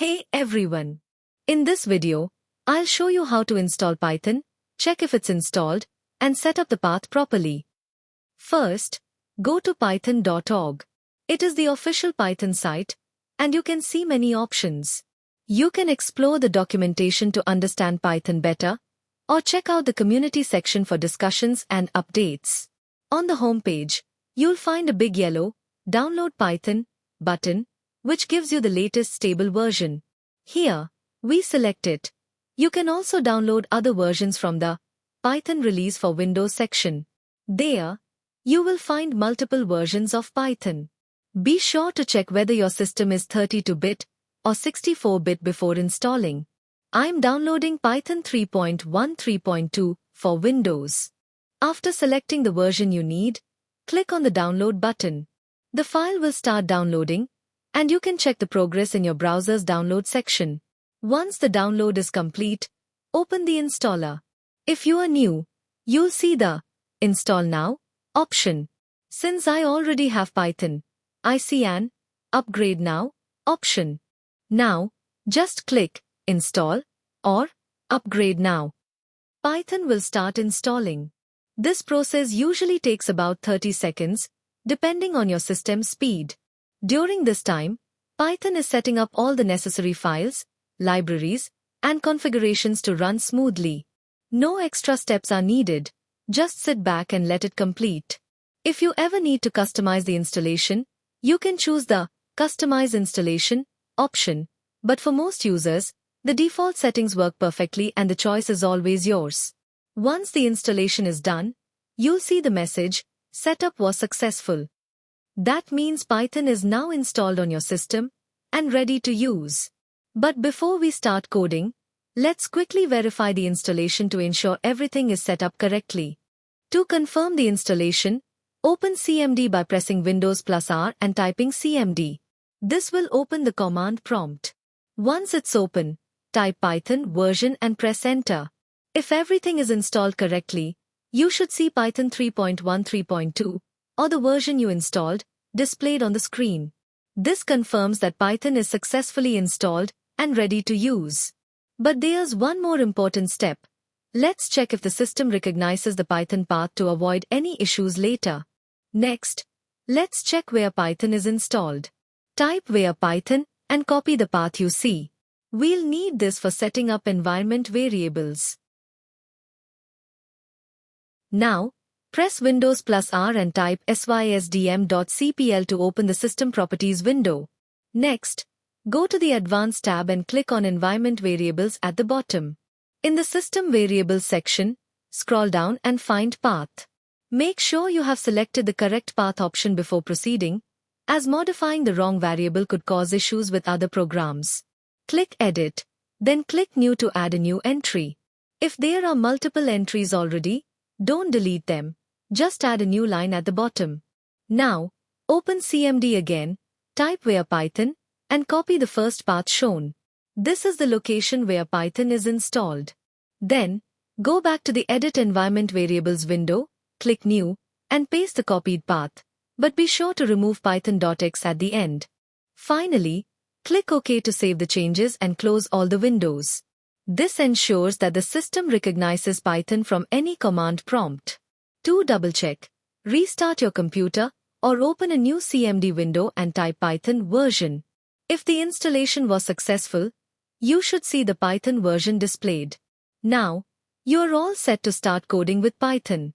Hey everyone! In this video, I'll show you how to install Python, check if it's installed, and set up the path properly. First, go to python.org. It is the official Python site, and you can see many options. You can explore the documentation to understand Python better, or check out the community section for discussions and updates. On the homepage, you'll find a big yellow Download Python button, which gives you the latest stable version. Here, we select it. You can also download other versions from the Python release for Windows section. There, you will find multiple versions of Python. Be sure to check whether your system is 32-bit or 64-bit before installing. I'm downloading Python 3.1.3.2 for Windows. After selecting the version you need, click on the download button. The file will start downloading, and you can check the progress in your browser's download section. Once the download is complete, open the installer. If you are new, you'll see the Install Now option. Since I already have Python, I see an Upgrade Now option. Now, just click Install or Upgrade Now. Python will start installing. This process usually takes about 30 seconds, depending on your system speed. During this time, Python is setting up all the necessary files, libraries, and configurations to run smoothly. No extra steps are needed, just sit back and let it complete. If you ever need to customize the installation, you can choose the Customize Installation option, but for most users, the default settings work perfectly and the choice is always yours. Once the installation is done, you'll see the message, Setup was successful. That means Python is now installed on your system and ready to use. But before we start coding, let's quickly verify the installation to ensure everything is set up correctly. To confirm the installation, open CMD by pressing Windows+R and typing CMD. This will open the command prompt. Once it's open, type Python version and press Enter. If everything is installed correctly, you should see Python 3.1.3.2, or the version you installed, displayed on the screen. This confirms that Python is successfully installed and ready to use. But there's one more important step. Let's check if the system recognizes the Python path to avoid any issues later. Next, let's check where Python is installed. Type where Python and copy the path you see. We'll need this for setting up environment variables. Now, press Windows+R and type sysdm.cpl to open the System Properties window. Next, go to the Advanced tab and click on Environment Variables at the bottom. In the System Variables section, scroll down and find Path. Make sure you have selected the correct path option before proceeding, as modifying the wrong variable could cause issues with other programs. Click Edit, then click New to add a new entry. If there are multiple entries already, don't delete them. Just add a new line at the bottom. Now, open CMD again, type where Python, and copy the first path shown. This is the location where Python is installed. Then, go back to the Edit Environment Variables window, click New, and paste the copied path, but be sure to remove python.x at the end. Finally, click OK to save the changes and close all the windows. This ensures that the system recognizes Python from any command prompt. To double-check, restart your computer or open a new CMD window and type Python version. If the installation was successful, you should see the Python version displayed. Now, you're all set to start coding with Python.